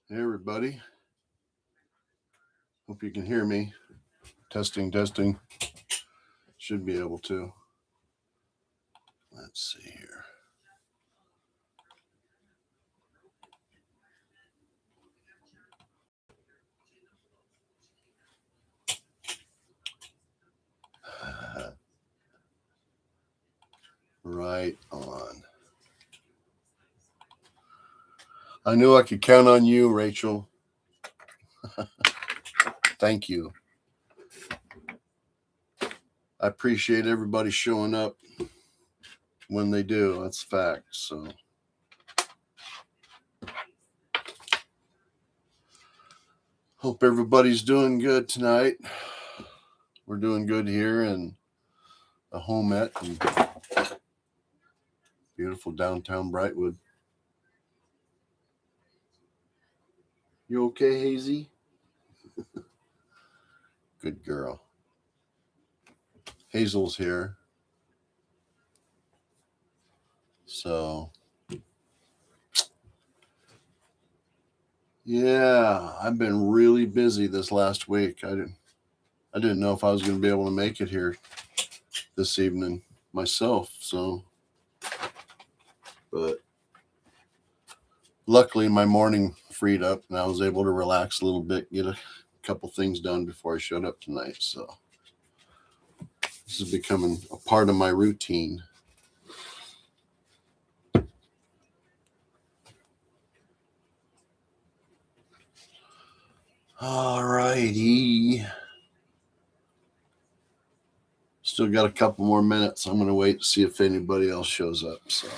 Hey, everybody. Hope you can hear me. Testing, testing. Should be able to. Let's see here. Right on. I knew I could count on you, Rachel. Thank you. I appreciate everybody showing up when they do. That's fact. So, hope everybody's doing good tonight. We're doing good here in the homette in beautiful downtown Brightwood. You okay, Hazy? Good girl. Hazel's here. So, yeah, I've been really busy this last week. I didn't know if I was going to be able to make it here this evening myself. So, but luckily my morning freed up and I was able to relax a little bit, get a couple things done before I showed up tonight. So this is becoming a part of my routine. All righty. Still got a couple more minutes. I'm going to wait to see if anybody else shows up. So.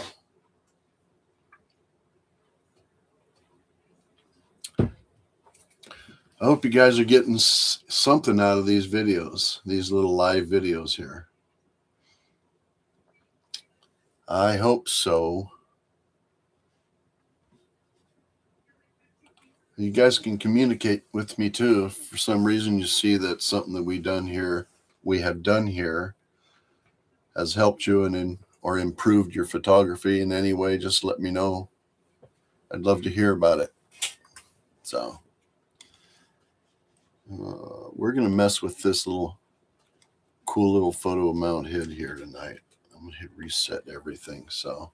I hope you guys are getting something out of these videos, these little live videos here. I hope so. You guys can communicate with me too. If for some reason you see that something that we have done here has helped you or improved your photography in any way, just let me know. I'd love to hear about it. So we're going to mess with this cool little photo mount head here tonight. I'm going to hit reset everything. So,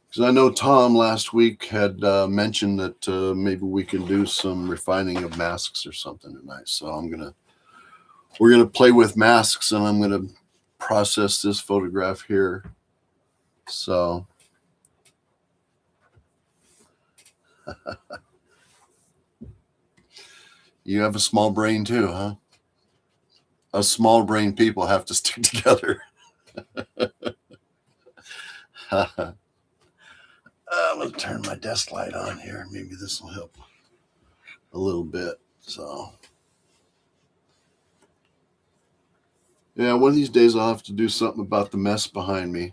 because I know Tom last week had mentioned that maybe we can do some refining of masks or something tonight. So we're gonna play with masks, and I'm gonna process this photograph here. So. You have a small brain too, huh? Us small brain people have to stick together. I'm going to turn my desk light on here. Maybe this will help a little bit. So, yeah, one of these days I'll have to do something about the mess behind me.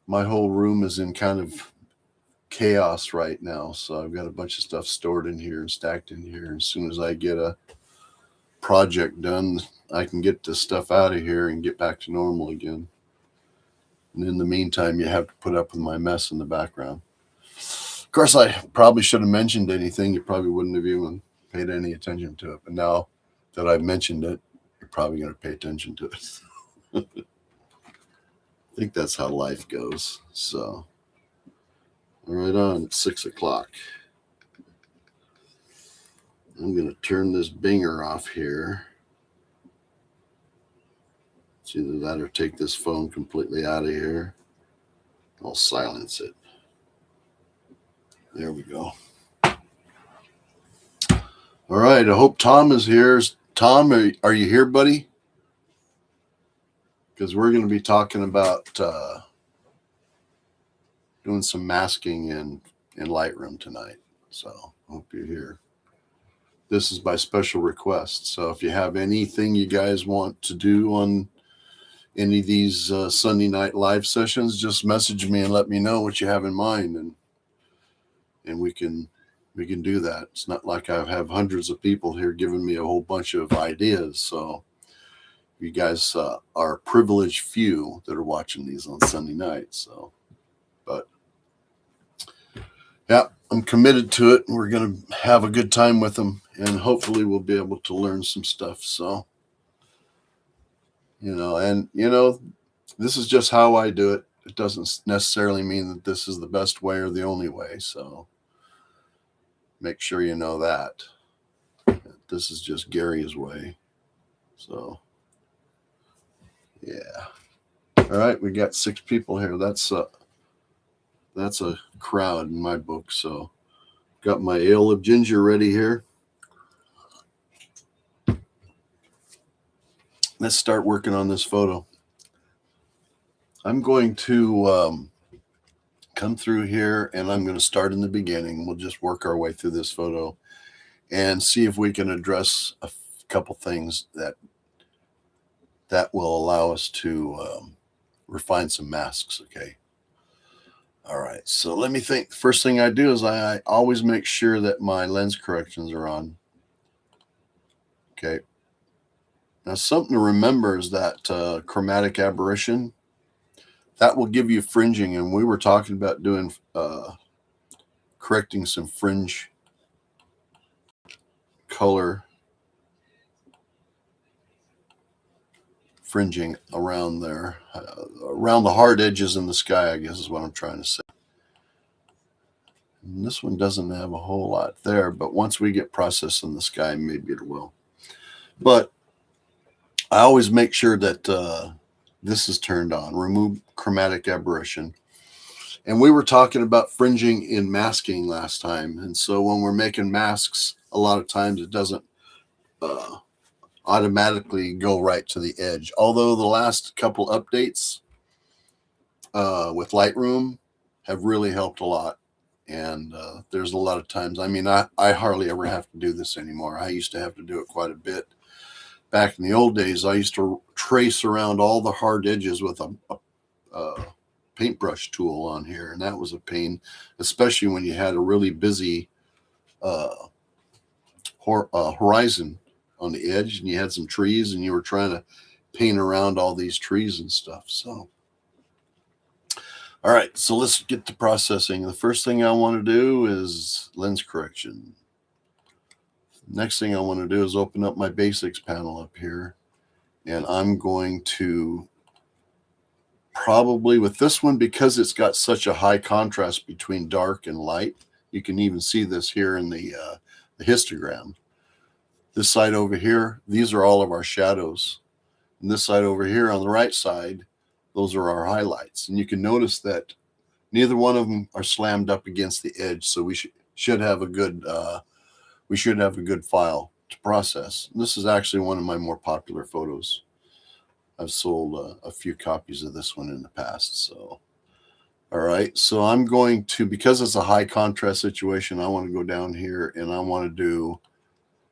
My whole room is in kind of chaos right now. So I've got a bunch of stuff stored in here and stacked in here. As soon as I get a project done, I can get this stuff out of here and get back to normal again. And in the meantime, you have to put up with my mess in the background. Of course, I probably should have mentioned anything. You probably wouldn't have even paid any attention to it. But now that I've mentioned it, you're probably going to pay attention to it. I think that's how life goes. So, right on, it's 6 o'clock. I'm going to turn this binger off here. It's either that or take this phone completely out of here. I'll silence it. There we go. All right, I hope Tom is here. Tom, are you here, buddy? Because we're going to be talking about doing some masking in Lightroom tonight. So I hope you're here. This is by special request. So if you have anything you guys want to do on any of these Sunday night live sessions, just message me and let me know what you have in mind, and we can do that. It's not like I have hundreds of people here giving me a whole bunch of ideas. So you guys are a privileged few that are watching these on Sunday night. So, but yeah, I'm committed to it, and we're going to have a good time with them, and hopefully we'll be able to learn some stuff. So, this is just how I do it. It doesn't necessarily mean that this is the best way or the only way. So make sure you know that. This is just Gary's way. So, yeah. All right, we got 6 people here. That's a crowd in my book. So, got my ale of ginger ready here. Let's start working on this photo. I'm going to come through here, and I'm going to start in the beginning. We'll just work our way through this photo and see if we can address a couple things that will allow us to refine some masks. Okay. All right. So let me think. The first thing I do is I always make sure that my lens corrections are on. Okay. Now, something to remember is that chromatic aberration, that will give you fringing. And we were talking about doing correcting some fringe color fringing around there, around the hard edges in the sky, I guess is what I'm trying to say. And this one doesn't have a whole lot there, but once we get processed in the sky, maybe it will. But I always make sure that this is turned on, remove chromatic aberration. And we were talking about fringing in masking last time. And so when we're making masks, a lot of times it doesn't automatically go right to the edge. Although the last couple updates with Lightroom have really helped a lot. And there's a lot of times, I mean, I hardly ever have to do this anymore. I used to have to do it quite a bit. Back in the old days, I used to trace around all the hard edges with a paintbrush tool on here. And that was a pain, especially when you had a really busy horizon on the edge and you had some trees and you were trying to paint around all these trees and stuff. So, all right, so let's get to processing. The first thing I want to do is lens correction. Next thing I want to do is open up my basics panel up here. And I'm going to probably with this one, because it's got such a high contrast between dark and light, you can even see this here in the histogram. This side over here, these are all of our shadows. And this side over here on the right side, those are our highlights. And you can notice that neither one of them are slammed up against the edge. So we should have a good file to process. And this is actually one of my more popular photos. I've sold a few copies of this one in the past. So, all right. So I'm going to, because it's a high contrast situation, I want to go down here and I want to do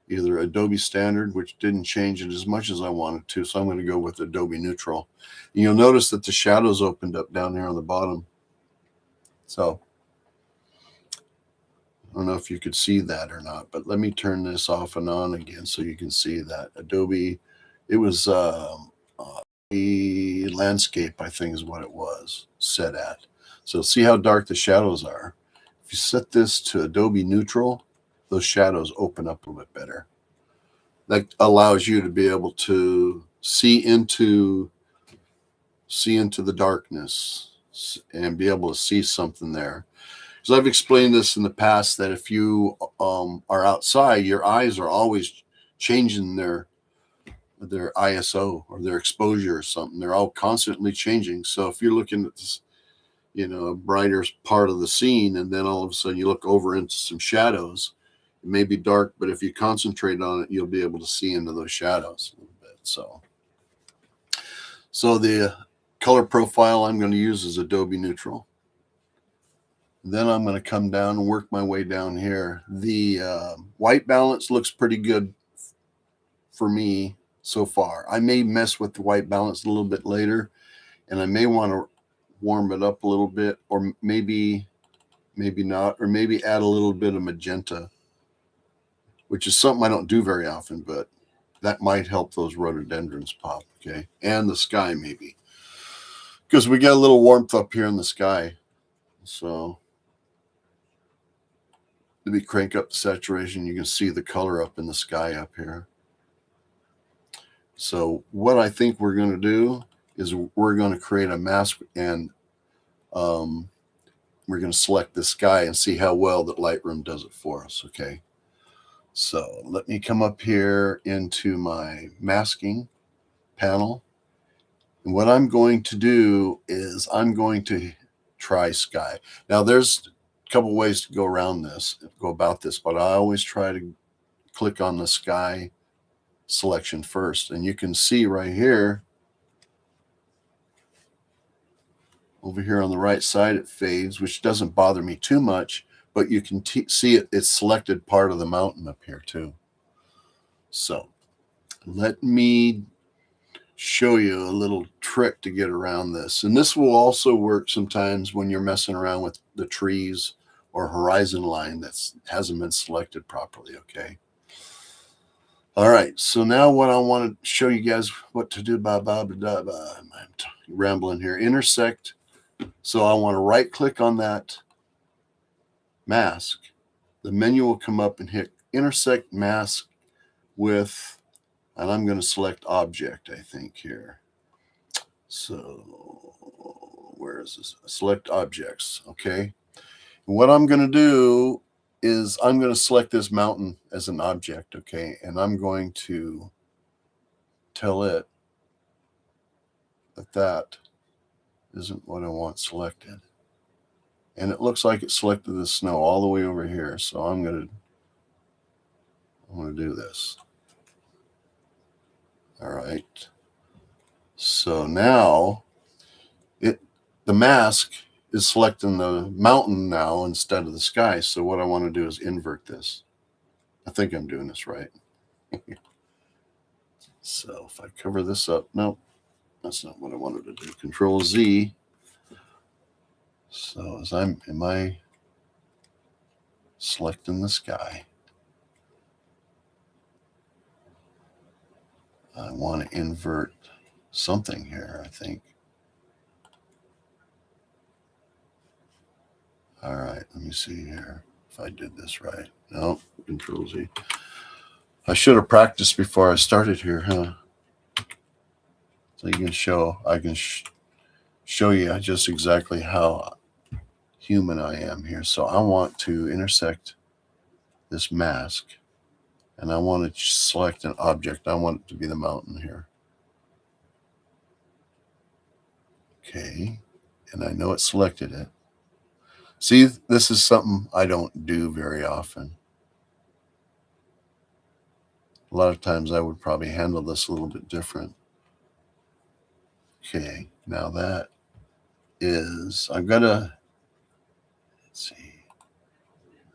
either Adobe Standard, which didn't change it as much as I wanted to. So I'm going to go with Adobe Neutral. And you'll notice that the shadows opened up down there on the bottom. So I don't know if you could see that or not, but let me turn this off and on again so you can see that. Adobe, it was the landscape, I think is what it was set at. So see how dark the shadows are. If you set this to Adobe Neutral, those shadows open up a little bit better. That allows you to be able to see into the darkness and be able to see something there. So I've explained this in the past that if you are outside, your eyes are always changing their ISO or their exposure or something. They're all constantly changing. So if you're looking at this, a brighter part of the scene, and then all of a sudden you look over into some shadows, it may be dark, but if you concentrate on it, you'll be able to see into those shadows a little bit. So the color profile I'm going to use is Adobe Neutral. Then I'm going to come down and work my way down here. The white balance looks pretty good for me so far. I may mess with the white balance a little bit later, and I may want to warm it up a little bit, or maybe not, or maybe add a little bit of magenta, which is something I don't do very often, but that might help those rhododendrons pop, okay? And the sky maybe, because we got a little warmth up here in the sky. So Let me crank up the saturation. You can see the color up in the sky up here. So what I think we're going to do is we're going to create a mask, and we're going to select the sky and see how well that Lightroom does it for us. Okay. So let me come up here into my masking panel. And what I'm going to do is I'm going to try sky. Now there's a couple ways to go about this, but I always try to click on the sky selection first. And you can see right here, over here on the right side, it fades, which doesn't bother me too much, but you can see it's selected part of the mountain up here too. So let me show you a little trick to get around this. And this will also work sometimes when you're messing around with the trees or horizon line that hasn't been selected properly. Okay. All right. So now what I want to show you guys what to do. I'm rambling here. Intersect. So I want to right click on that mask. The menu will come up and hit intersect mask with, and I'm going to select object, I think here. So where is this? Select objects. Okay. And what I'm going to do is I'm going to select this mountain as an object. Okay. And I'm going to tell it that that isn't what I want selected. And it looks like it selected the snow all the way over here. So I'm going to do this. All right. So now the mask is selecting the mountain now instead of the sky. So what I want to do is invert this. I think I'm doing this right. So if I cover this up, nope, that's not what I wanted to do. Control Z. So am I selecting the sky? I want to invert something here, I think. All right, let me see here if I did this right. No, Control Z. I should have practiced before I started here, huh? So you can I can show you just exactly how human I am here. So I want to intersect this mask, and I want to select an object. I want it to be the mountain here. Okay, and I know it selected it. See, this is something I don't do very often. A lot of times I would probably handle this a little bit different. Okay, now that is, I've got to,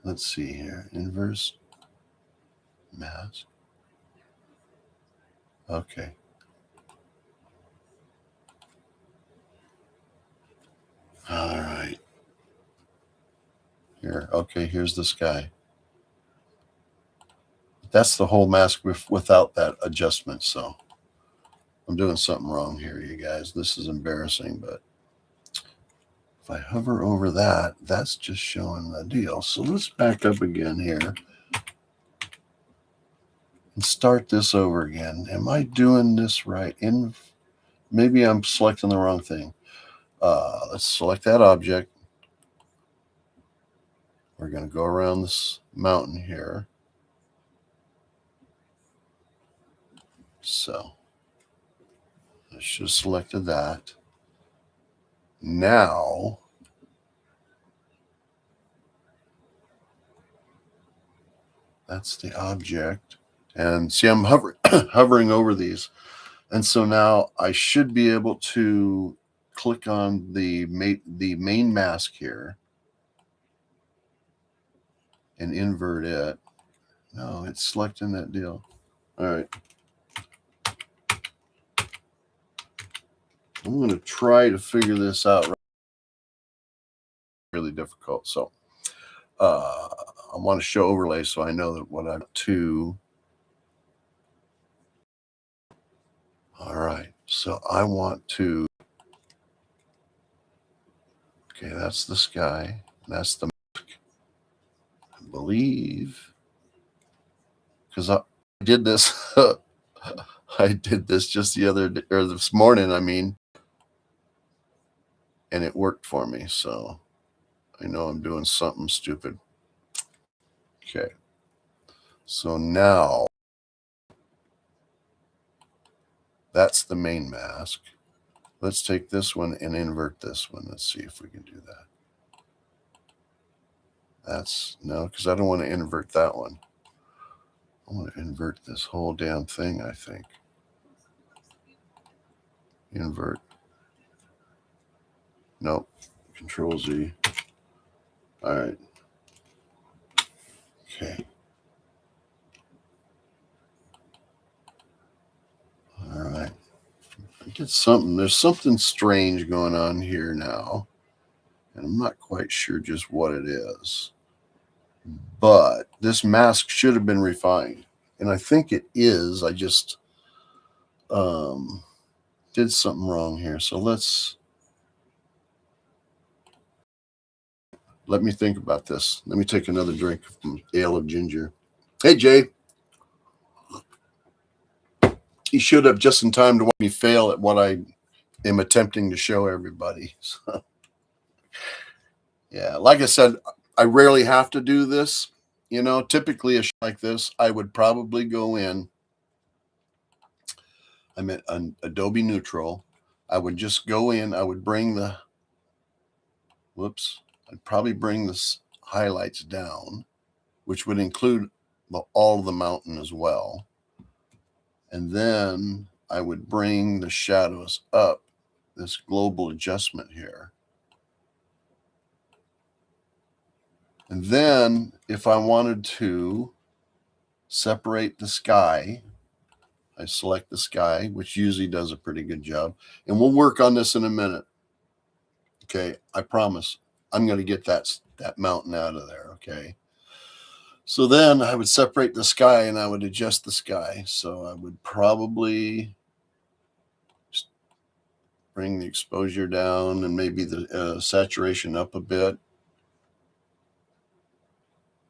let's see here, inverse mask. Okay. All right. Here, okay, here's the sky. That's the whole mask without that adjustment. So I'm doing something wrong here, you guys. This is embarrassing, but if I hover over that, that's just showing the deal. So let's back up again here and start this over again. Am I doing this right? Maybe I'm selecting the wrong thing. Let's select that object. We're going to go around this mountain here. So I should have selected that. Now, that's the object. And see, I'm hovering over these. And so now I should be able to click on the main mask here and invert it. No, it's selecting that deal. All right. I'm going to try to figure this out. Really difficult. So I want to show overlay so I know that what I'm to. All right. So I want to. Okay, that's the sky. That's the mask. believe, because I did this. I did this just the other day, or this morning, I mean, and it worked for me. So I know I'm doing something stupid. Okay. So now that's the main mask. Let's take this one and invert this one. Let's see if we can do that. That's no, because I don't want to invert that one. I want to invert this whole damn thing, I think. Invert. Nope. Control Z. All right. Okay. All right. I get something. There's something strange going on here now. And I'm not quite sure just what it is. But this mask should have been refined. And I think it is. I just did something wrong here. So let me think about this. Let me take another drink from ale of ginger. Hey, Jay. He showed up just in time to watch me fail at what I am attempting to show everybody. So, yeah, like I said, I rarely have to do this. You know, typically a show like this, I would probably go in. I'm at an Adobe Neutral. I would just go in. I would bring the, I'd probably bring the highlights down, which would include all of the mountain as well. And then I would bring the shadows up, this global adjustment here. And then if I wanted to separate the sky, I select the sky, which usually does a pretty good job. And we'll work on this in a minute. Okay, I promise. I'm going to get that mountain out of there, okay? So then I would separate the sky and I would adjust the sky. So I would probably bring the exposure down and maybe the saturation up a bit.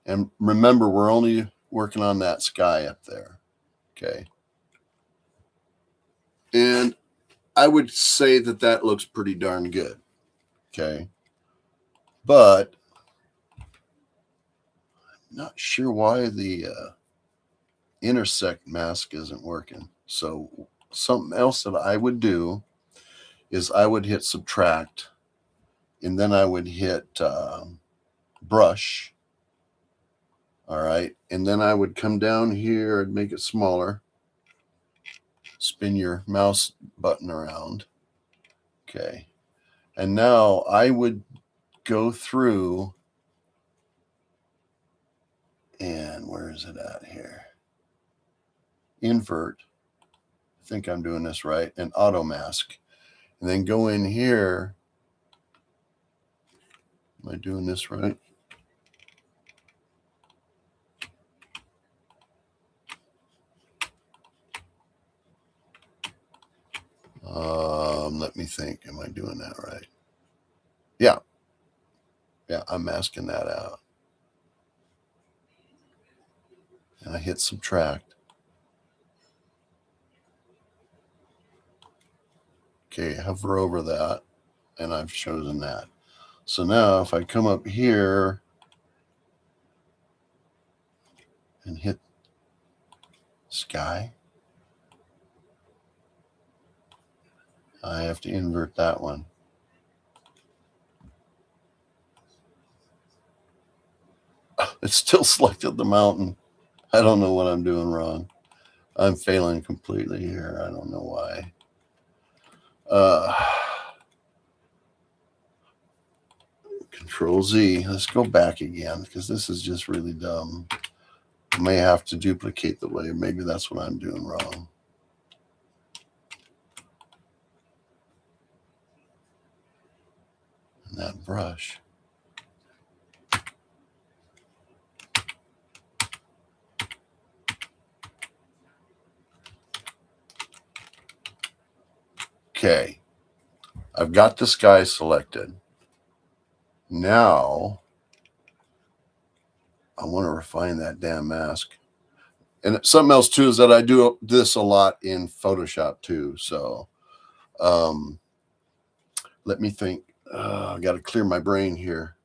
And remember, we're only working on that sky up there, okay? And I would say that looks pretty darn good, okay? But I'm not sure why the intersect mask isn't working. So something else that I would do is I would hit subtract, and then I would hit brush. All right. And then I would come down here and make it smaller. Spin your mouse button around. Okay. And now I would go through, and where is it at here? Invert. I think I'm doing this right. And auto mask. And then go in here. Am I doing this right? Let me think. Am I doing that right? Yeah. Yeah, I'm masking that out. And I hit subtract. Okay, hover over that, and I've chosen that. So now if I come up here and hit sky, I have to invert that one. It still selected the mountain. I don't know what I'm doing wrong. I'm failing completely here. I don't know why. Control Z. Let's go back again because this is just really dumb. I may have to duplicate the layer. Maybe that's what I'm doing wrong. And that brush. Okay. I've got the sky selected. Now I want to refine that damn mask. And something else too is that I do this a lot in Photoshop too. So let me think. I got to clear my brain here.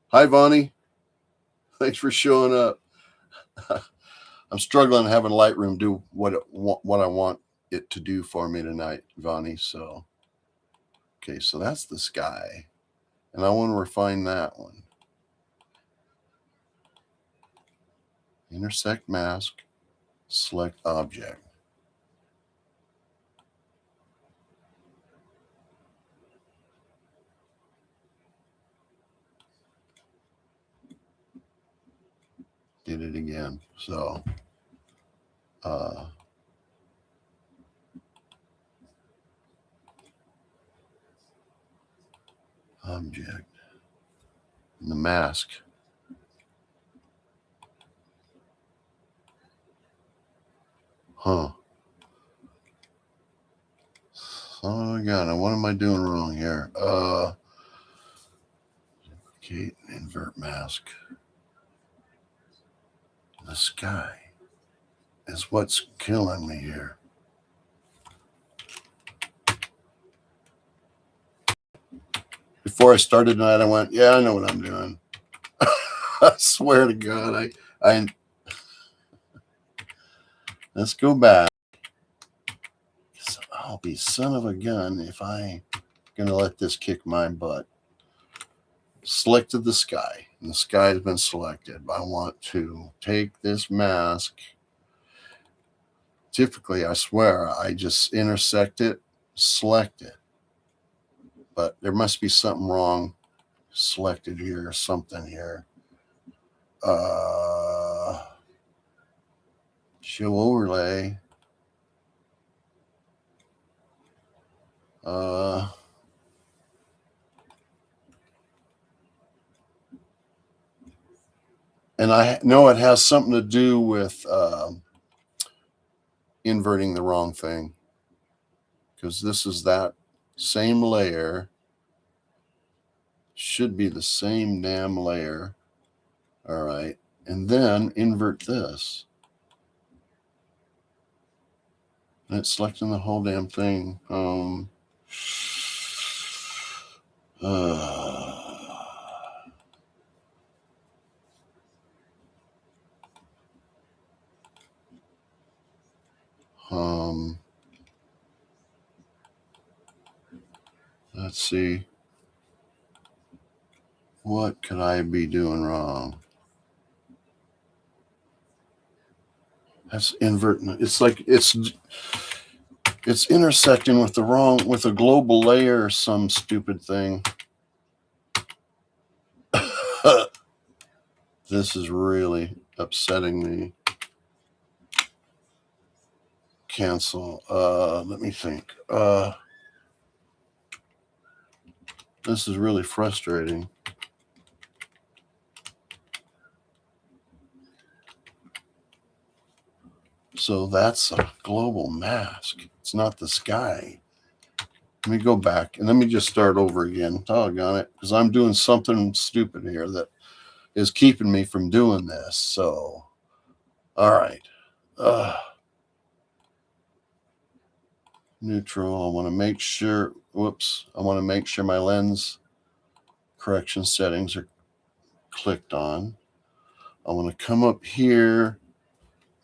Hi, Vonnie. Thanks for showing up. I'm struggling having Lightroom do what I want it to do for me tonight, Vonnie. So, okay, so that's the sky. And I want to refine that one. Intersect mask, select object. Did it again. So, object. And the mask. Huh. Oh my God, what am I doing wrong here? Duplicate, invert mask. The sky is what's killing me here. Before I started tonight, I went, yeah, I know what I'm doing. I swear to God, I let's go back. I'll be son of a gun if I'm gonna let this kick my butt. Selected the sky, and the sky has been selected. I want to take this mask. Typically, I swear, I just intersect it, select it. But there must be something wrong selected here or something here. Show overlay. And I know it has something to do with inverting the wrong thing, because this is that same layer. Should be the same damn layer. All right. And then invert this. And it's selecting the whole damn thing. Let's see. What could I be doing wrong? That's inverting. It's like it's intersecting with with a global layer or some stupid thing. This is really upsetting me. Cancel. Let me think. This is really frustrating. So that's a global mask. It's not the sky. Let me go back and let me just start over again. Doggone it, because I'm doing something stupid here that is keeping me from doing this. So, all right. Neutral. I want to make sure. Whoops. I want to make sure my lens correction settings are clicked on. I want to come up here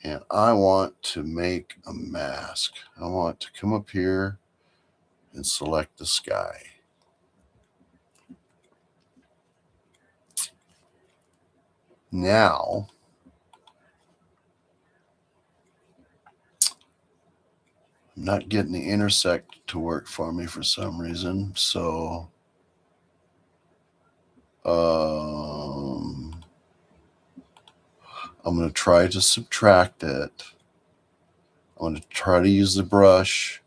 and I want to make a mask. I want to come up here and select the sky. Now, I'm not getting the intersect to work for me for some reason. So, I'm going to try to subtract it. I'm going to try to use the brush.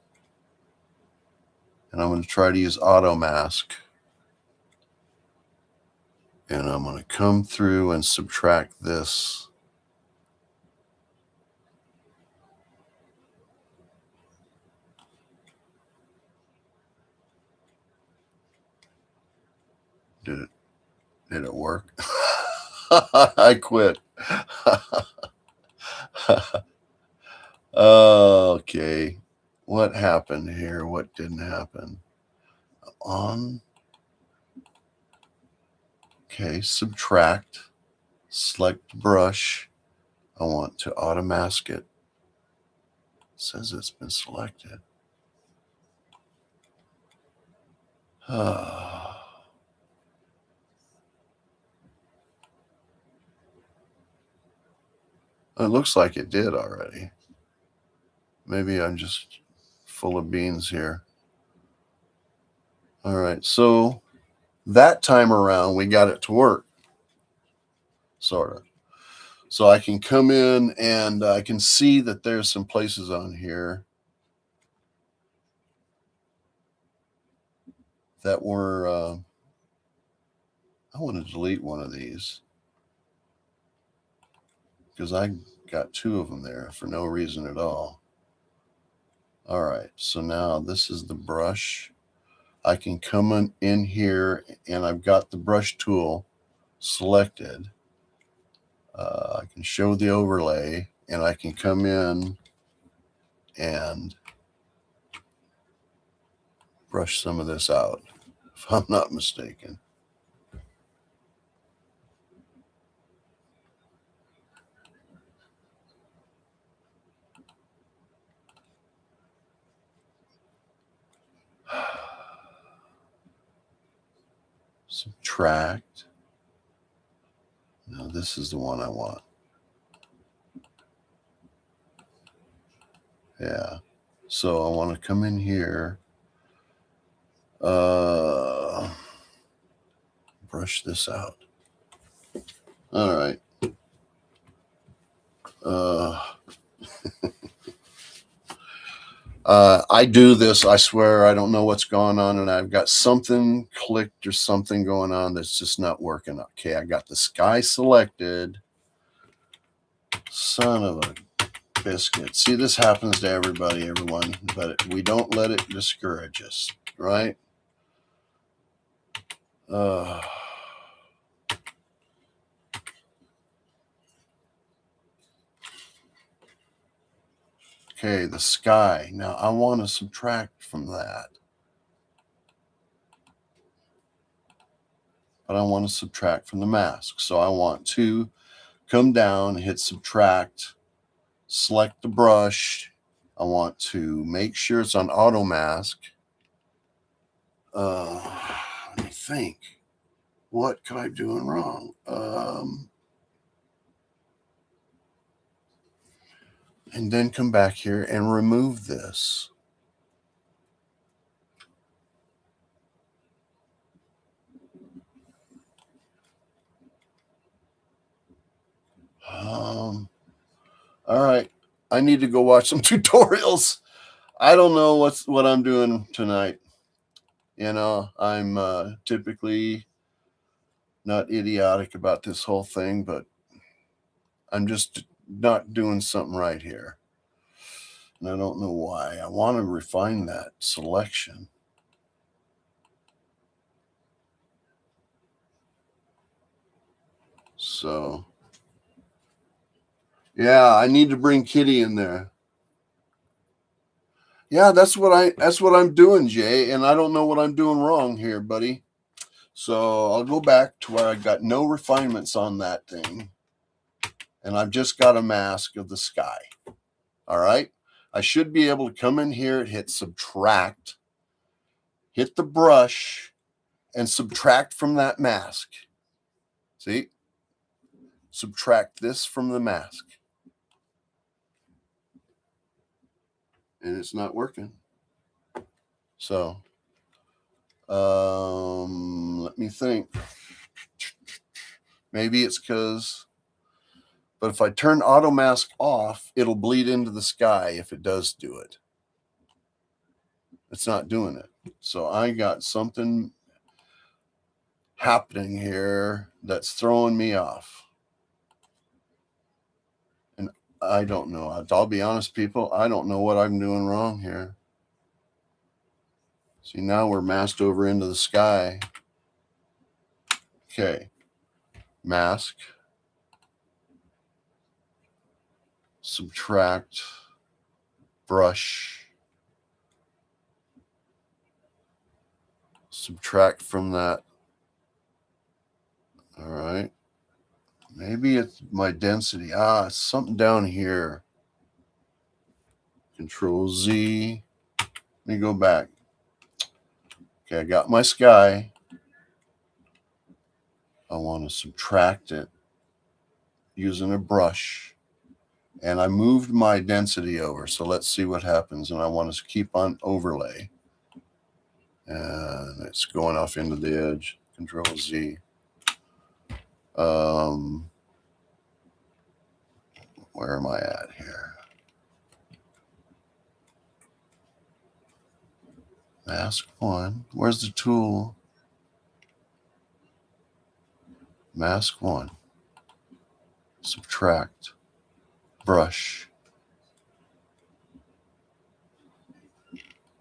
And I'm going to try to use auto mask. And I'm going to come through and subtract this. Did it work? I quit. Okay. What happened here? What didn't happen? On. Okay, subtract. Select brush. I want to auto mask it. It says it's been selected. It looks like it did already. Maybe I'm just full of beans here. All right, so that time around, we got it to work, sort of. So I can come in and I can see that there's some places on here that were, I want to delete one of these because I got two of them there for no reason at all. All right, so now this is the brush. I can come in here and I've got the brush tool selected. I can show the overlay and I can come in and brush some of this out, if I'm not mistaken. Subtract. No, this is the one I want. Yeah. So I want to come in here. Brush this out. All right. I do this, I swear, I don't know what's going on, and I've got something clicked or something going on that's just not working. Okay, I got the sky selected. Son of a biscuit. See, this happens to everybody, everyone, but we don't let it discourage us, right? Okay, the sky. Now I want to subtract from that. But I want to subtract from the mask. So I want to come down, hit subtract, select the brush. I want to make sure it's on auto mask. Let me think. What could I be doing wrong? And then come back here and remove this. All right. I need to go watch some tutorials. I don't know what I'm doing tonight. You know, I'm typically not idiotic about this whole thing, but I'm just not doing something right here. And I don't know why. I want to refine that selection. So, yeah, I need to bring Kitty in there. Yeah, that's what I'm doing, Jay, and I don't know what I'm doing wrong here, buddy. So I'll go back to where I got no refinements on that thing. And I've just got a mask of the sky. All right. I should be able to come in here, hit subtract, hit the brush, and subtract from that mask. See? Subtract this from the mask. And it's not working. So, let me think. Maybe it's because, but if I turn auto mask off, it'll bleed into the sky if it does do it. It's not doing it. So I got something happening here that's throwing me off. And I don't know. I'll be honest, people, I don't know what I'm doing wrong here. See, now we're masked over into the sky. Okay. Mask. subtract, brush, subtract from that. All right. Maybe it's my density. It's something down here. Control Z. Let me go back. Okay, I got my sky. I want to subtract it using a brush. And I moved my density over. So let's see what happens. And I want to keep on overlay. And it's going off into the edge. Control Z. Where am I at here? Mask 1. Where's the tool? Mask 1. Subtract. Brush.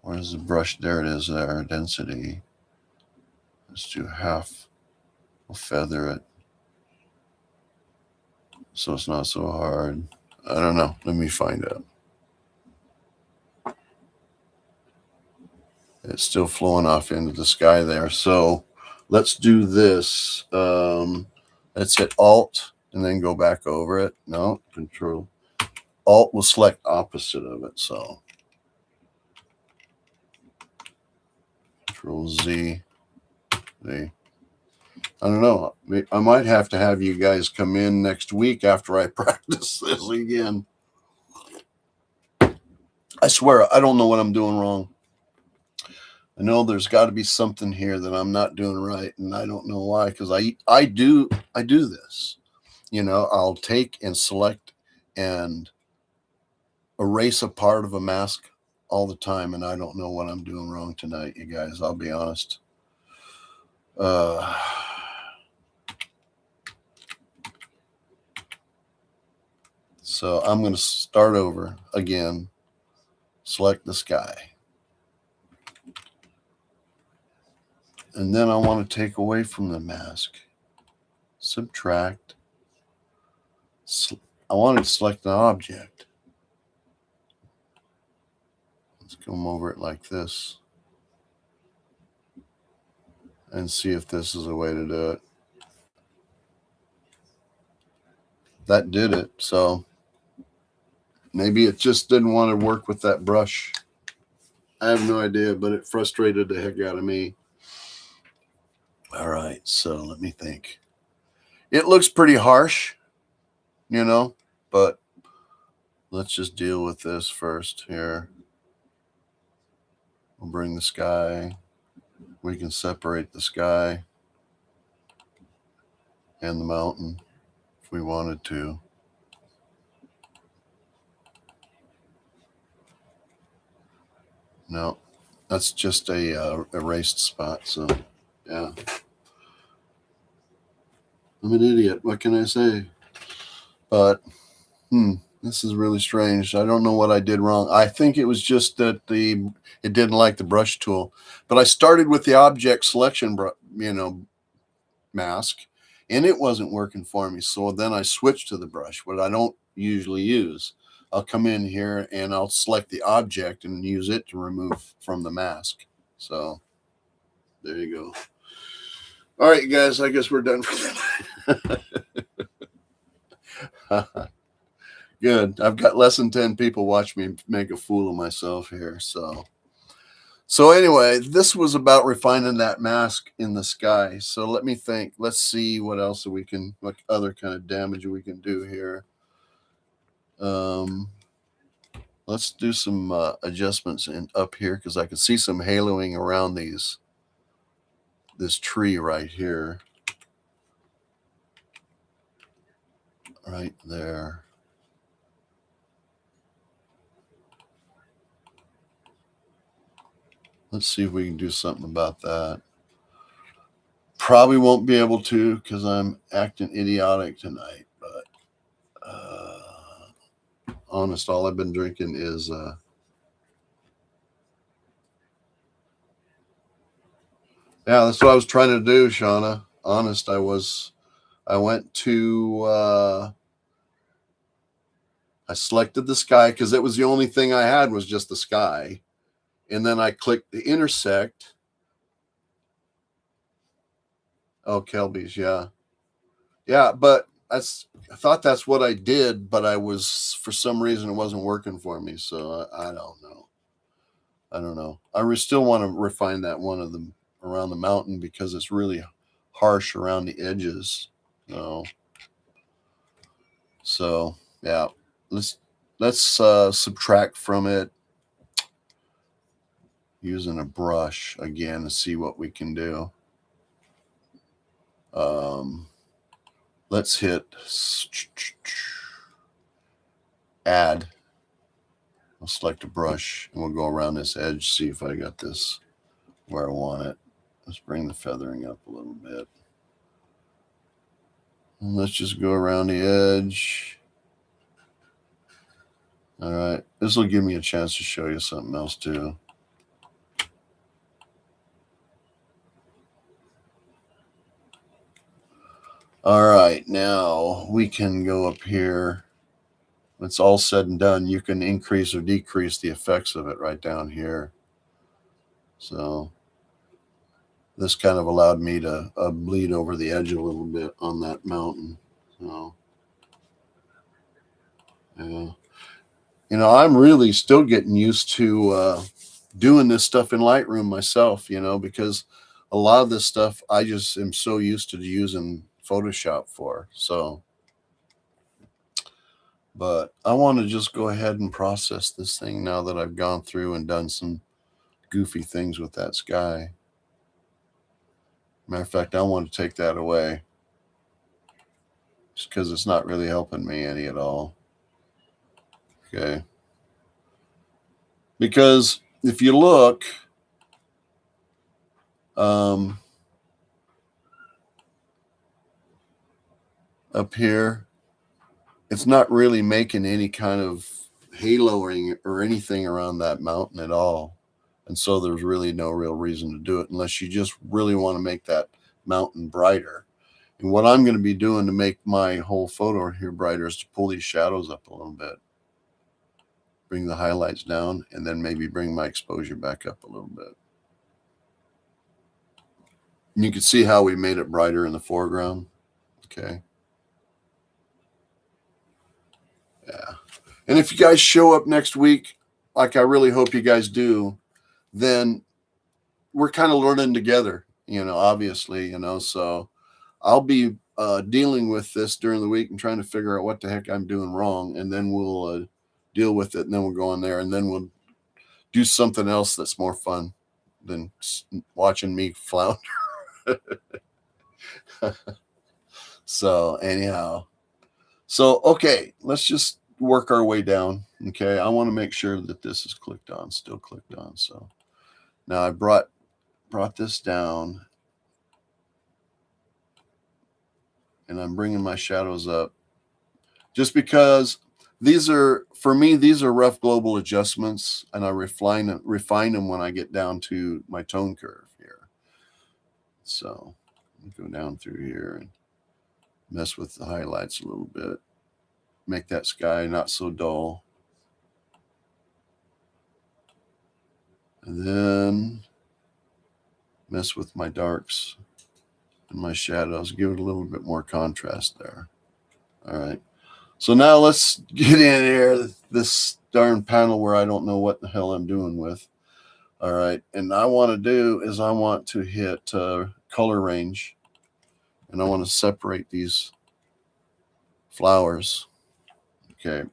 Where's the brush? There it is there. Density. Let's do half. We'll feather it so it's not so hard. I don't know. Let me find out. It's still flowing off into the sky there. So let's do this. Let's hit Alt and then go back over it. No, Control. Alt will select opposite of it. So Control Z. Z. I don't know. I might have to have you guys come in next week after I practice this again. I swear, I don't know what I'm doing wrong. I know there's got to be something here that I'm not doing right, and I don't know why. Because I do this. You know, I'll take and select and erase a part of a mask all the time, and I don't know what I'm doing wrong tonight, you guys. I'll be honest. So I'm going to start over again. Select the sky. And then I want to take away from the mask. Subtract. I want to select an object. Let's come over it like this. And see if this is a way to do it. That did it. So maybe it just didn't want to work with that brush. I have no idea, but it frustrated the heck out of me. All right, so let me think. It looks pretty harsh, you know, but let's just deal with this first here. We'll bring the sky. We can separate the sky and the mountain if we wanted to. No, that's just a erased spot. So, yeah. I'm an idiot. What can I say? But, this is really strange. I don't know what I did wrong. I think it was just that it didn't like the brush tool. But I started with the object selection, mask, and it wasn't working for me. So then I switched to the brush, what I don't usually use. I'll come in here and I'll select the object and use it to remove from the mask. So there you go. All right, guys, I guess we're done for tonight. Good. I've got less than 10 people watch me make a fool of myself here. So anyway, this was about refining that mask in the sky. So let me think. Let's see what else what other kind of damage we can do here. Let's do some adjustments up here because I can see some haloing around this tree right here. Right there. Let's see if we can do something about that. Probably won't be able to because I'm acting idiotic tonight. But honest, all I've been drinking is yeah, that's what I was trying to do, Shauna. Honest, I went to I I selected the sky because it was the only thing I had was just the sky. And then I clicked the intersect. Oh, Kelby's, yeah. Yeah, but I thought that's what I did, but I was, for some reason, it wasn't working for me. So I don't know. I don't know. I still want to refine that one of them around the mountain because it's really harsh around the edges. So yeah, let's subtract from it using a brush again to see what we can do. Let's hit add. I'll select a brush and we'll go around this edge, see if I got this where I want it. Let's bring the feathering up a little bit. And let's just go around the edge. All right, this will give me a chance to show you something else too. All right, now we can go up here. When it's all said and done, you can increase or decrease the effects of it right down here. So this kind of allowed me to bleed over the edge a little bit on that mountain. So, yeah. You know, I'm really still getting used to doing this stuff in Lightroom myself, you know, because a lot of this stuff I just am so used to using Photoshop for. So, but I want to just go ahead and process this thing now that I've gone through and done some goofy things with that sky. Matter of fact, I want to take that away just because it's not really helping me any at all. Okay. Because if you look, up here, it's not really making any kind of haloing or anything around that mountain at all. And so there's really no real reason to do it unless you just really want to make that mountain brighter. And what I'm going to be doing to make my whole photo here brighter is to pull these shadows up a little bit. Bring the highlights down and then maybe bring my exposure back up a little bit. And you can see how we made it brighter in the foreground. Okay. Yeah. And if you guys show up next week, like I really hope you guys do, then we're kind of learning together, you know, obviously, you know, so I'll be dealing with this during the week and trying to figure out what the heck I'm doing wrong. And then we'll deal with it. And then we'll go in there and then we'll do something else that's more fun than watching me flounder. So anyhow, so, okay, let's just work our way down. Okay. I want to make sure that this is clicked on, still clicked on. So now I brought this down and I'm bringing my shadows up just because these are, for me, these are rough global adjustments and I refine them when I get down to my tone curve here. So go down through here and mess with the highlights a little bit. Make that sky not so dull. And then mess with my darks and my shadows, give it a little bit more contrast there. All right. So now let's get in here, this darn panel where I don't know what the hell I'm doing with. All right. And I want to do is I want to hit color range and I want to separate these flowers. Okay.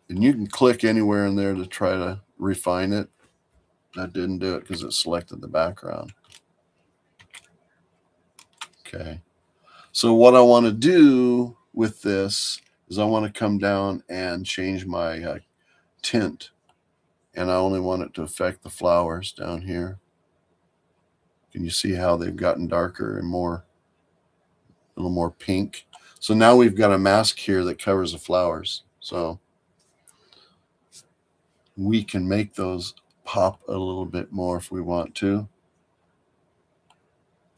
And you can click anywhere in there to try to refine it. That didn't do it because it selected the background. Okay. So what I want to do with this is I want to come down and change my tint. And I only want it to affect the flowers down here. Can you see how they've gotten darker and more, a little more pink? So now we've got a mask here that covers the flowers. So we can make those pop a little bit more if we want to.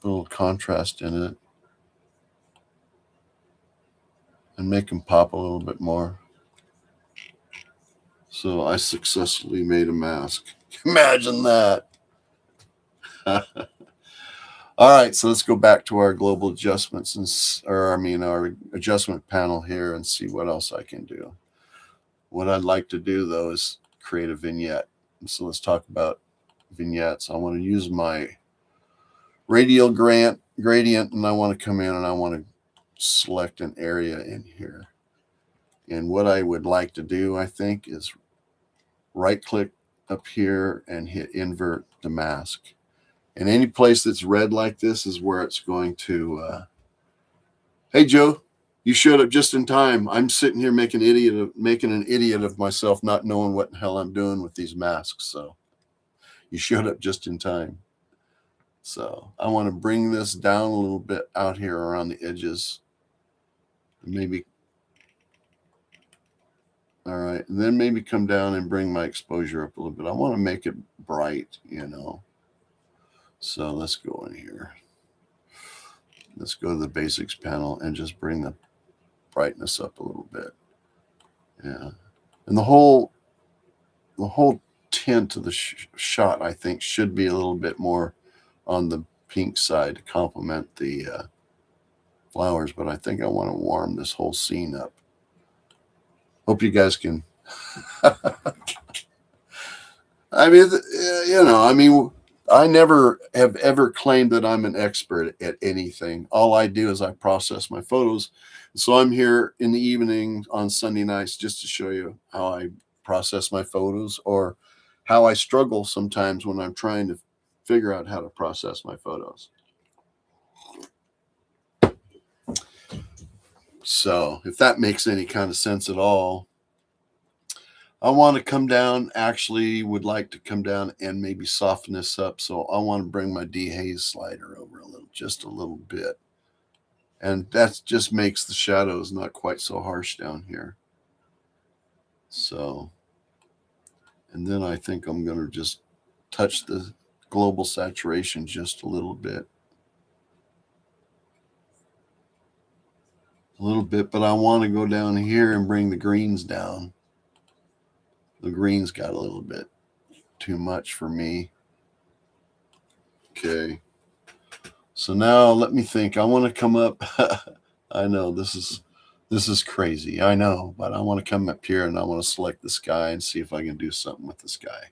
A little contrast in it. and make them pop a little bit more. So I successfully made a mask. Imagine that. All right, so let's go back to our global adjustments our adjustment panel here and see what else I can do. What I'd like to do though is create a vignette. So let's talk about vignettes. I want to use my radial gradient, and I want to come in and I want to select an area in here. And what I would like to do, I think, is right click up here and hit invert the mask. And any place that's red like this is where it's going to, hey Joe, you showed up just in time. I'm sitting here making an idiot of myself, not knowing what the hell I'm doing with these masks. So you showed up just in time. So I want to bring this down a little bit out here around the edges. Maybe, all right, and then maybe come down and bring my exposure up a little bit. I want to make it bright, you know. So let's go in here. Let's go to the basics panel and just bring the brightness up a little bit. Yeah. And the whole tint of the shot, I think, should be a little bit more on the pink side to complement the flowers, but I think I want to warm this whole scene up. Hope you guys can. I mean, you know, I mean, I never have ever claimed that I'm an expert at anything. All I do is I process my photos. So I'm here in the evening on Sunday nights just to show you how I process my photos, or how I struggle sometimes when I'm trying to figure out how to process my photos. So if that makes any kind of sense at all, I want to come down, actually would like to come down and maybe soften this up. So I want to bring my dehaze slider over just a little bit. And that just makes the shadows not quite so harsh down here. So, and then I think I'm going to just touch the global saturation just a little bit. But I want to go down here and bring the greens down. The greens got a little bit too much for me. Okay. So now let me think. I want to come up. I know this is crazy. I know, but I want to come up here and I want to select the sky and see if I can do something with the sky.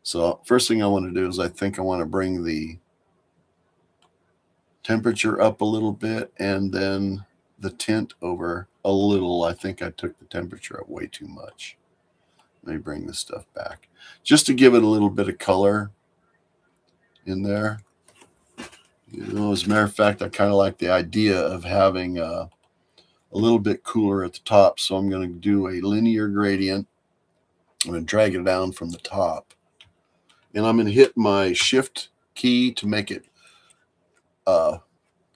So first thing I want to do is I think I want to bring the temperature up a little bit and then the tint over a little. I think I took the temperature up way too much. Let me bring this stuff back just to give it a little bit of color in there. You know, as a matter of fact, I kind of like the idea of having a little bit cooler at the top. So I'm going to do a linear gradient. I'm going to drag it down from the top. And I'm going to hit my shift key to make it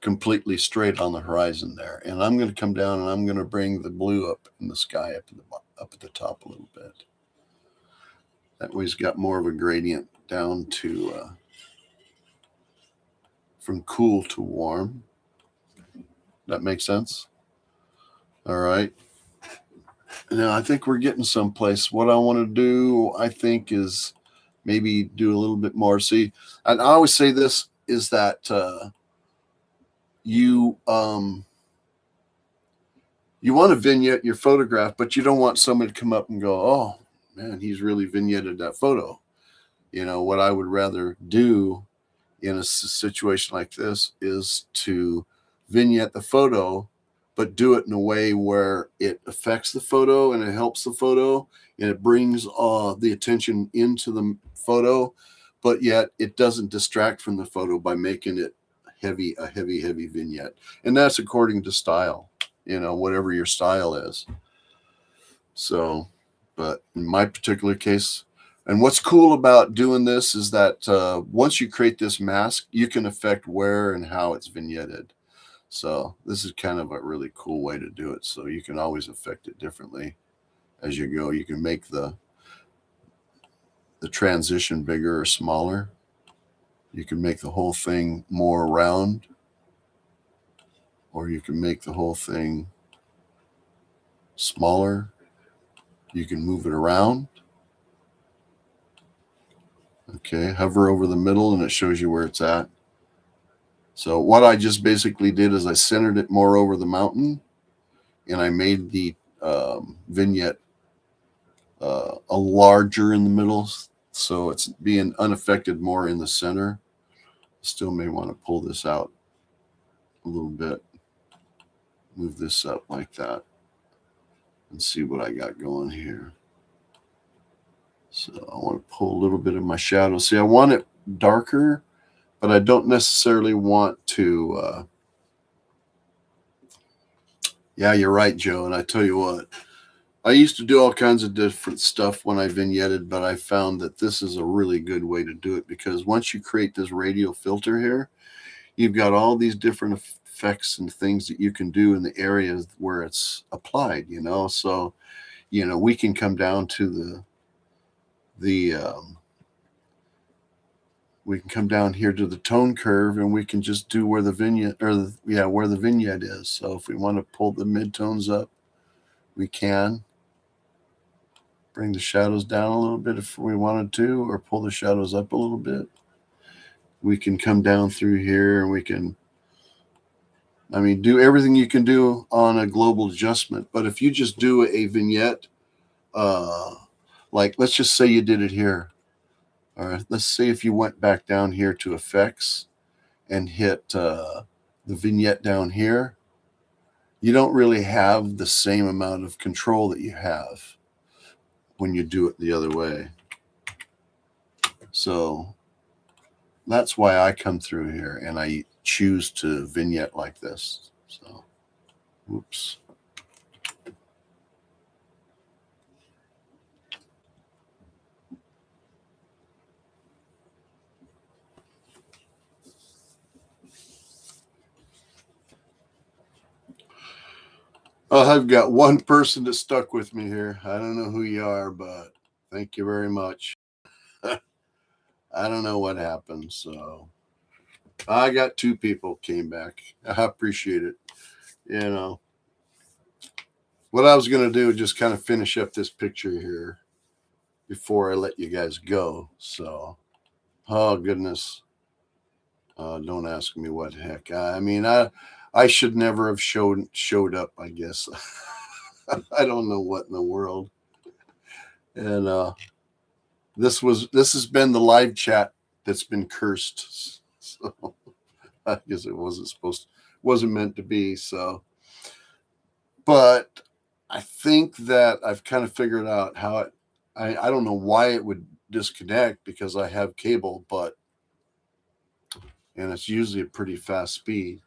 completely straight on the horizon there. And I'm going to come down and I'm going to bring the blue up in the sky up at the top a little bit. That way it's got more of a gradient down to from cool to warm. That makes sense? All right. Now I think we're getting someplace. What I want to do, I think, is maybe do a little bit more. See, and I always say this is that you want to vignette your photograph, but you don't want somebody to come up and go, "Oh man, he's really vignetted that photo." You know, what I would rather do in a situation like this is to vignette the photo, but do it in a way where it affects the photo and it helps the photo and it brings the attention into the photo, but yet it doesn't distract from the photo by making it a heavy vignette. And that's according to style, you know, whatever your style is. So, but in my particular case, and what's cool about doing this is that once you create this mask, you can affect where and how it's vignetted. So this is kind of a really cool way to do it. So you can always affect it differently as you go. You can make the transition bigger or smaller. You can make the whole thing more round, or you can make the whole thing smaller. You can move it around. Okay, hover over the middle and it shows you where it's at. So what I just basically did is I centered it more over the mountain, and I made the vignette a larger in the middle, so it's being unaffected more in the center. Still may want to pull this out a little bit, move this up like that, and see what I got going here. So I want to pull a little bit of my shadow. See, I want it darker, but I don't necessarily want to. Yeah, you're right, Joe. And I tell you what, I used to do all kinds of different stuff when I vignetted, but I found that this is a really good way to do it, because once you create this radial filter here, you've got all these different effects and things that you can do in the areas where it's applied, So, we can come down to we can come down here to the tone curve, and we can just do where the vignette, where the vignette is. So if we want to pull the midtones up, we can. Bring the shadows down a little bit if we wanted to, or pull the shadows up a little bit. We can come down through here, and we can, do everything you can do on a global adjustment. But if you just do a vignette, like let's just say you did it here. All right, let's say if you went back down here to effects and hit the vignette down here, you don't really have the same amount of control that you have when you do it the other way. So that's why I come through here and I choose to vignette like this. So, whoops. I've got one person that stuck with me here. I don't know who you are, but thank you very much. I don't know what happened, so I got 2 people came back. I appreciate it. What I was going to do is just kind of finish up this picture here before I let you guys go. So, oh goodness, don't ask me what heck. I should never have showed up, I guess. I don't know what in the world. And this has been the live chat that's been cursed. So I guess it wasn't meant to be. So, but I think that I've kind of figured out how I don't know why it would disconnect, because I have cable, and it's usually a pretty fast speed.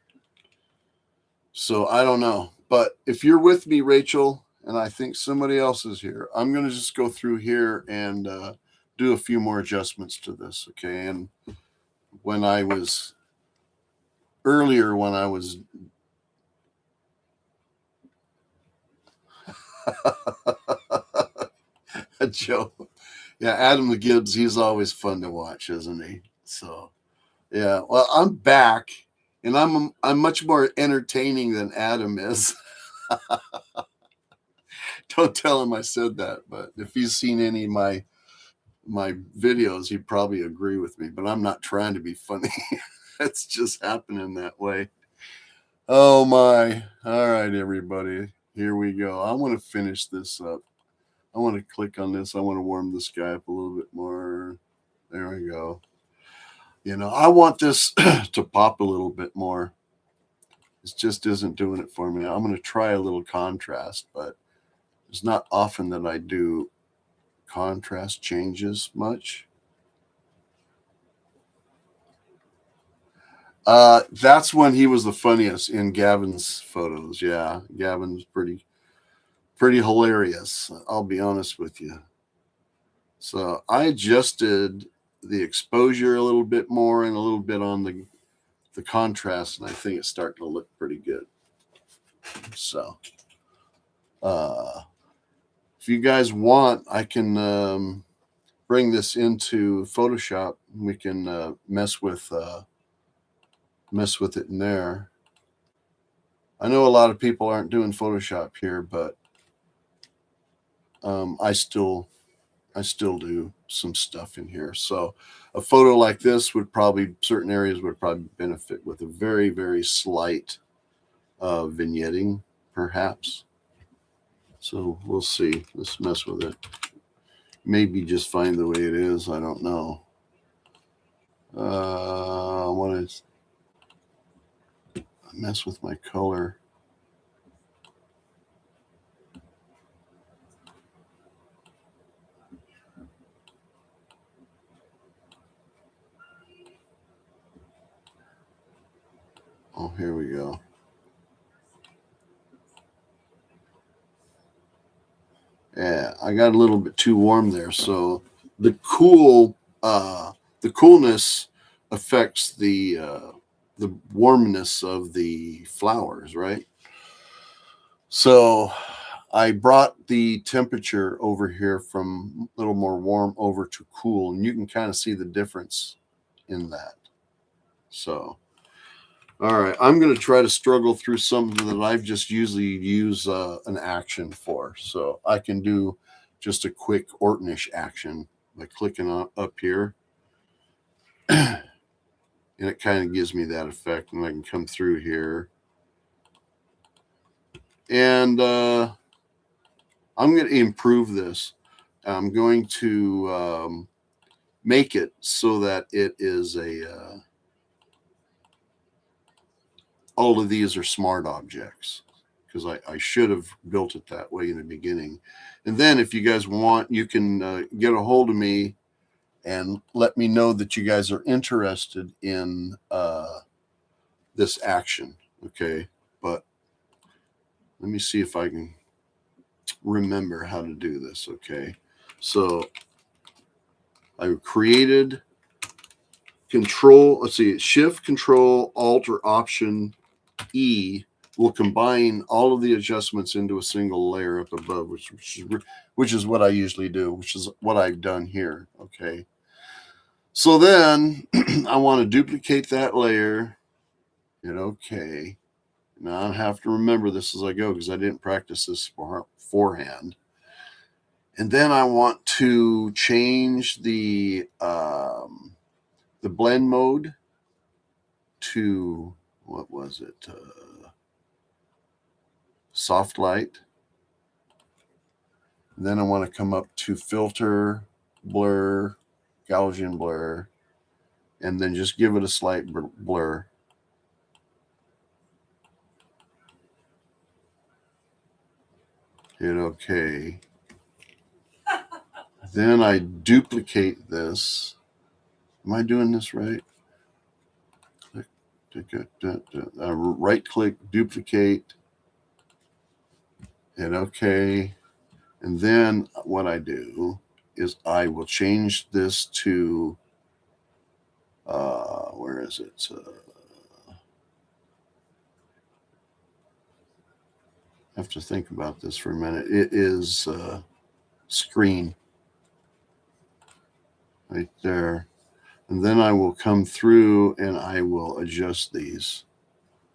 So I don't know. But if you're with me, Rachel, and I think somebody else is here, I'm going to just go through here and do a few more adjustments to this. Okay. And when I was Joe, yeah, Adam the Gibbs, he's always fun to watch, isn't he? So, yeah, well, I'm back, and I'm much more entertaining than Adam is. Don't tell him I said that, but if he's seen any of my videos, he'd probably agree with me. But I'm not trying to be funny. It's just happening that way. Oh my. All right, everybody. Here we go. I want to finish this up. I want to click on this. I want to warm this guy up a little bit more. There we go. I want this to pop a little bit more. It just isn't doing it for me. I'm going to try a little contrast, but it's not often that I do contrast changes much. That's when he was the funniest in Gavin's photos. Yeah, Gavin's pretty hilarious. I'll be honest with you. So I adjusted the exposure a little bit more and a little bit on the contrast, and I think it's starting to look pretty good. So if you guys want, I can bring this into Photoshop. We can mess with it in there. I know a lot of people aren't doing Photoshop here, but I still do some stuff in here. So a photo like this would probably, certain areas would probably benefit with a very, very slight vignetting, perhaps. So we'll see. Let's mess with it. Maybe just fine the way it is. I don't know. I want to mess with my color. Oh, here we go. Yeah, I got a little bit too warm there. So the coolness affects the warmness of the flowers, right? So I brought the temperature over here from a little more warm over to cool, and you can kind of see the difference in that. So, all right, I'm going to try to struggle through something that I've just usually use an action for. So I can do just a quick Ortonish action by clicking up here. And it kind of gives me that effect. And I can come through here. And I'm going to improve this. I'm going to make it so that it is all of these are smart objects, because I should have built it that way in the beginning. And then if you guys want, you can get a hold of me and let me know that you guys are interested in this action. Okay. But let me see if I can remember how to do this. Okay. So I created let's see, Shift, Control, Alt, or Option E will combine all of the adjustments into a single layer up above, which is what I usually do, which is what I've done here. Okay. So then I want to duplicate that layer. Hit OK. Now I have to remember this as I go because I didn't practice this beforehand. And then I want to change the blend mode to, what was it? Soft light. And then I want to come up to filter, blur, Gaussian blur, and then just give it a slight blur. Hit OK. Then I duplicate this. Am I doing this right? Right click, duplicate, hit OK. And then what I do is I will change this to, where is it? I have to think about this for a minute. It is screen right there. And then I will come through and I will adjust these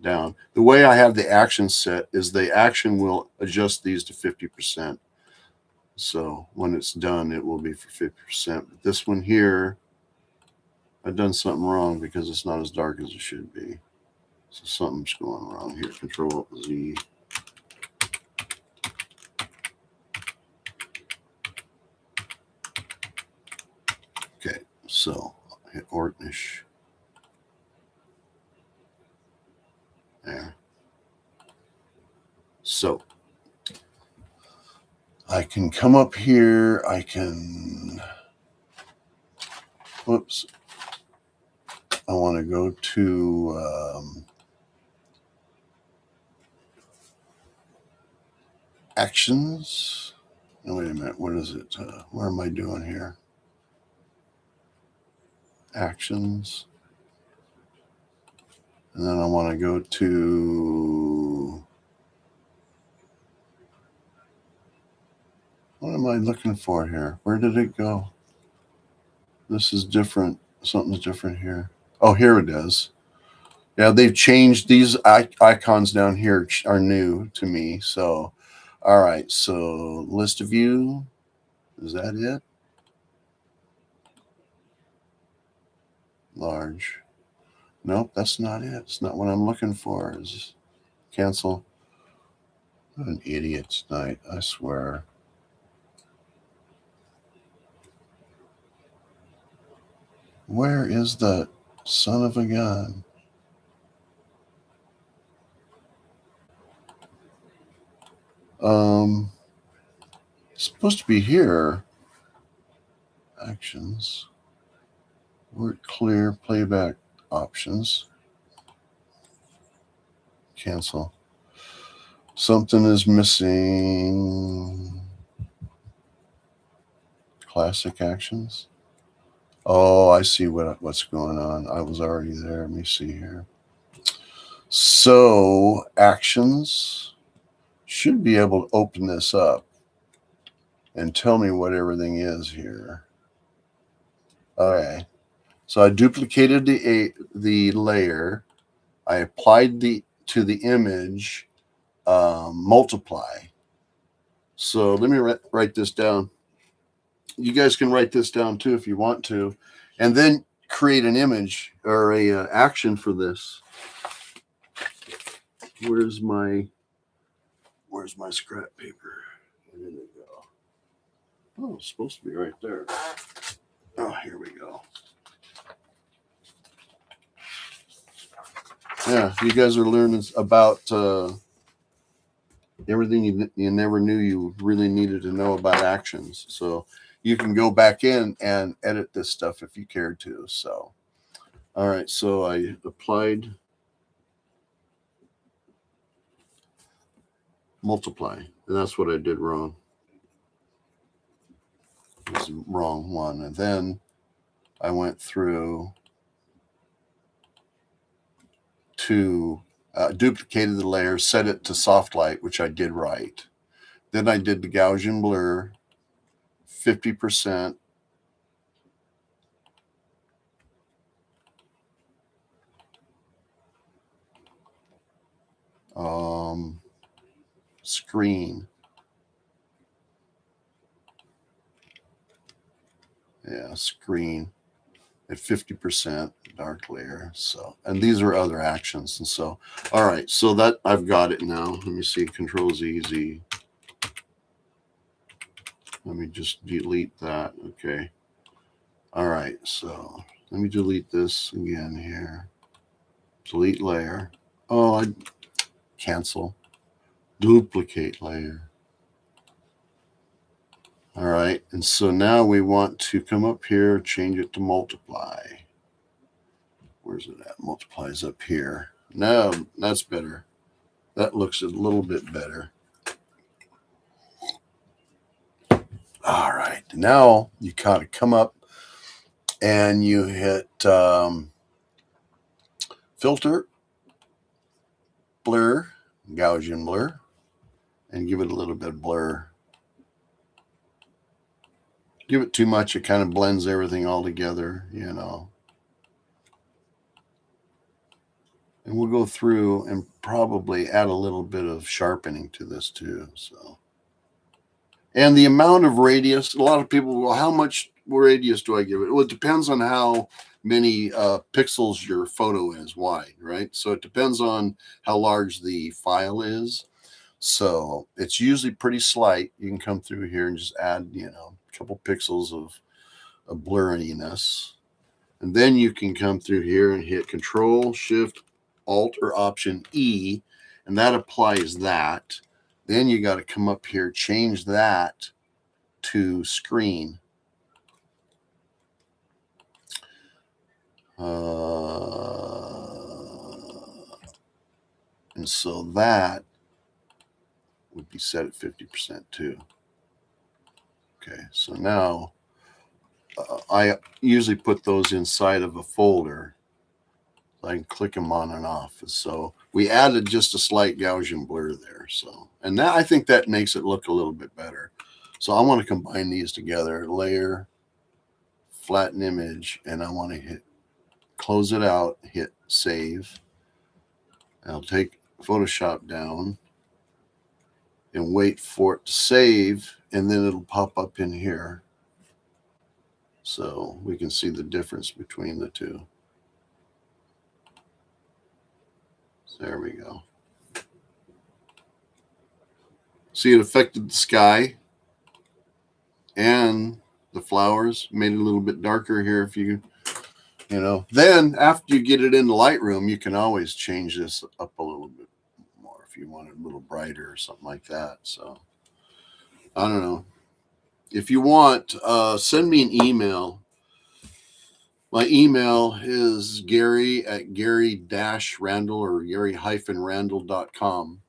down. The way I have the action set is the action will adjust these to 50%. So when it's done, it will be for 50%. But this one here, I've done something wrong because it's not as dark as it should be. So something's going wrong here. Control Z. Okay, so I'll hit Ortonish. There. So I can come up here. I can, whoops. I want to go to actions. Oh, wait a minute. What is it? What am I doing here? Actions. And then I want to go to, what am I looking for here? Where did it go? This is different. Something's different here. Oh, here it is. Yeah, they've changed. These icons down here are new to me. So All right, so list of view, is that it? Large. Nope, that's not it. It's not what I'm looking for. Is cancel. What an idiot tonight, I swear. Where is the son of a gun? It's supposed to be here. Actions. Word clear, playback options. Cancel. Something is missing. Classic actions. Oh, I see what's going on. I was already there. Let me see here. So actions should be able to open this up and tell me what everything is here. Okay. So I duplicated the layer. I applied to the image multiply. So let me write this down. You guys can write this down too if you want to, and then create an image or a action for this. Where's my scrap paper? Where did it go? Oh, it's supposed to be right there. Oh, here we go. Yeah, you guys are learning about everything you never knew you really needed to know about actions. So you can go back in and edit this stuff if you cared to. So, all right. So I applied multiply, and that's what I did wrong. It was the wrong one. And then I went through to duplicated the layer, set it to soft light, which I did right. Then I did the Gaussian blur, 50%. Screen. Yeah, screen at 50% dark layer. So, and these are other actions. And so, all right, so that I've got it now. Let me see, Control Z. Let me just delete that. Okay. All right, so let me delete this again here. Delete layer. Oh, I cancel. Duplicate layer. All right, and so now we want to come up here, change it to multiply. Where's it at? Multiply is up here. No, that's better. That looks a little bit better. All right, now you kind of come up and you hit filter, blur, Gaussian blur, and give it a little bit of blur. Give it too much, it kind of blends everything all together, you know. And we'll go through and probably add a little bit of sharpening to this too. So, and the amount of radius, a lot of people, well, how much radius do I give it? Well, it depends on how many pixels your photo is wide, right? So it depends on how large the file is. So it's usually pretty slight. You can come through here and just add, you know, a couple pixels of blurriness. And then you can come through here and hit Control, Shift, Alt, or Option E, and that applies that. Then you got to come up here, change that to screen. And so that would be set at 50% too. Okay, so now I usually put those inside of a folder. I can click them on and off. So we added just a slight Gaussian blur there. So, and now I think that makes it look a little bit better. So I want to combine these together, layer, flatten image, and I want to hit, close it out, hit save. I'll take Photoshop down. and wait for it to save, and then it'll pop up in here. So we can see the difference between the two. So there we go. See, it affected the sky and the flowers, made it a little bit darker here if you know. Then after you get it into Lightroom, you can always change this up a little bit more if you want it a little brighter or something like that. So I don't know. If you want, send me an email. My email is Gary@Gary-Randall or Gary-Randall.com.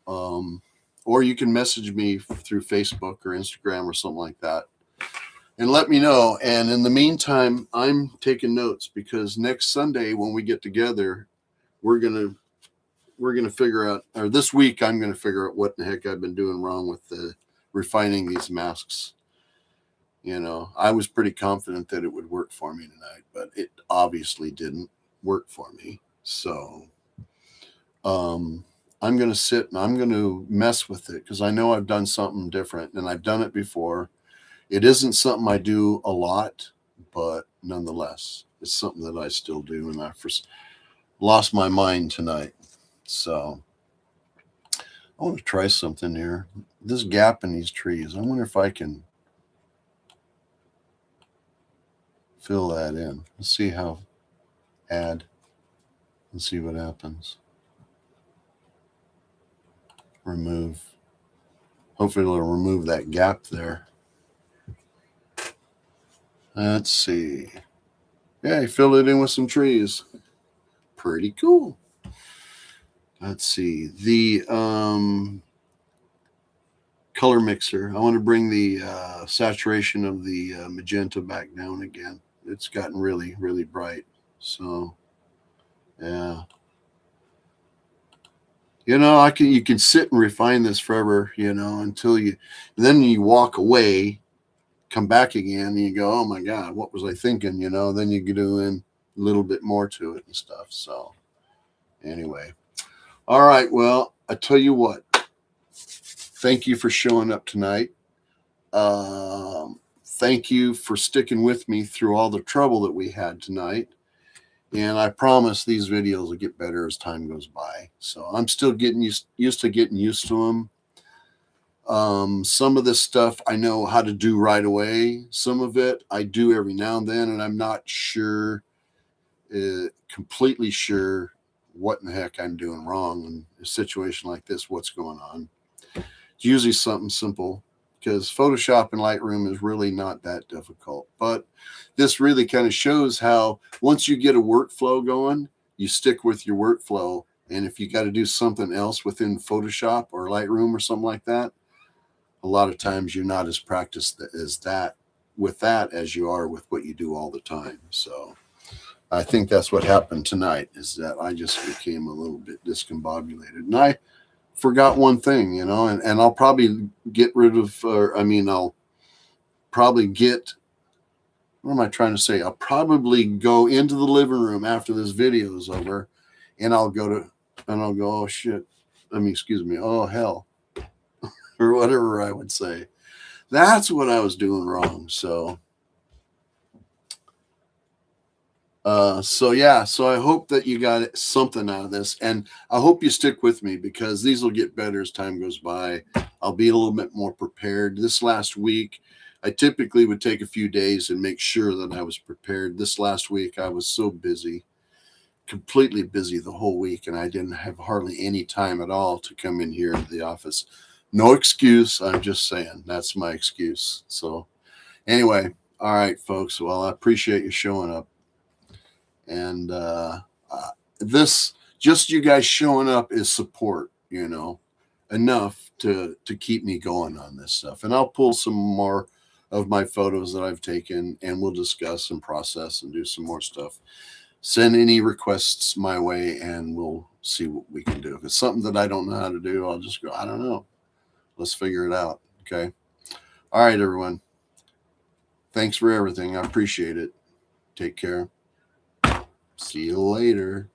Or you can message me through Facebook or Instagram or something like that and let me know. And in the meantime, I'm taking notes because next Sunday when we get together, we're gonna figure out, or this week I'm gonna figure out what the heck I've been doing wrong with the refining these masks. You know, I was pretty confident that it would work for me tonight, but it obviously didn't work for me. So I'm going to sit and I'm going to mess with it because I know I've done something different and I've done it before. It isn't something I do a lot, but nonetheless, it's something that I still do. And I first lost my mind tonight. So I want to try something here. This gap in these trees, I wonder if I can fill that in. Let's see how, add, and see what happens. Remove. Hopefully it'll remove that gap there. Let's see. Yeah, he filled it in with some trees. Pretty cool. Let's see. The color mixer. I want to bring the saturation of the magenta back down again. It's gotten really, really bright. So, yeah. You know, you can sit and refine this forever, you know, until then you walk away, come back again, and you go, oh my God, what was I thinking? You know, then you get in a little bit more to it and stuff. So anyway, all right. Well, I tell you what, thank you for showing up tonight. Thank you for sticking with me through all the trouble that we had tonight. And I promise these videos will get better as time goes by. So I'm still getting used to getting used to them. Some of this stuff I know how to do right away. Some of it I do every now and then, and I'm not sure, completely sure what in the heck I'm doing wrong in a situation like this, what's going on. It's usually something simple because Photoshop and Lightroom is really not that difficult. But this really kind of shows how once you get a workflow going, you stick with your workflow. And if you got to do something else within Photoshop or Lightroom or something like that, a lot of times you're not as practiced with that as you are with what you do all the time. So I think that's what happened tonight, is that I just became a little bit discombobulated. And I forgot one thing, you know, and I'll probably get rid of, I'll probably get, what am I trying to say? I'll probably go into the living room after this video is over and I'll go, oh shit. Excuse me. Oh hell. Or whatever I would say. That's what I was doing wrong. So I hope that you got something out of this, and I hope you stick with me because these will get better as time goes by. I'll be a little bit more prepared. This last week, I typically would take a few days and make sure that I was prepared. This last week, I was so busy, completely busy the whole week, and I didn't have hardly any time at all to come in here into the office. No excuse. I'm just saying that's my excuse. So anyway, all right, folks. Well, I appreciate you showing up. And this, just you guys showing up is support, you know, enough to keep me going on this stuff. And I'll pull some more of my photos that I've taken and we'll discuss and process and do some more stuff. Send any requests my way and we'll see what we can do. If it's something that I don't know how to do, I'll just go, I don't know. Let's figure it out. Okay. All right, everyone. Thanks for everything. I appreciate it. Take care. See you later.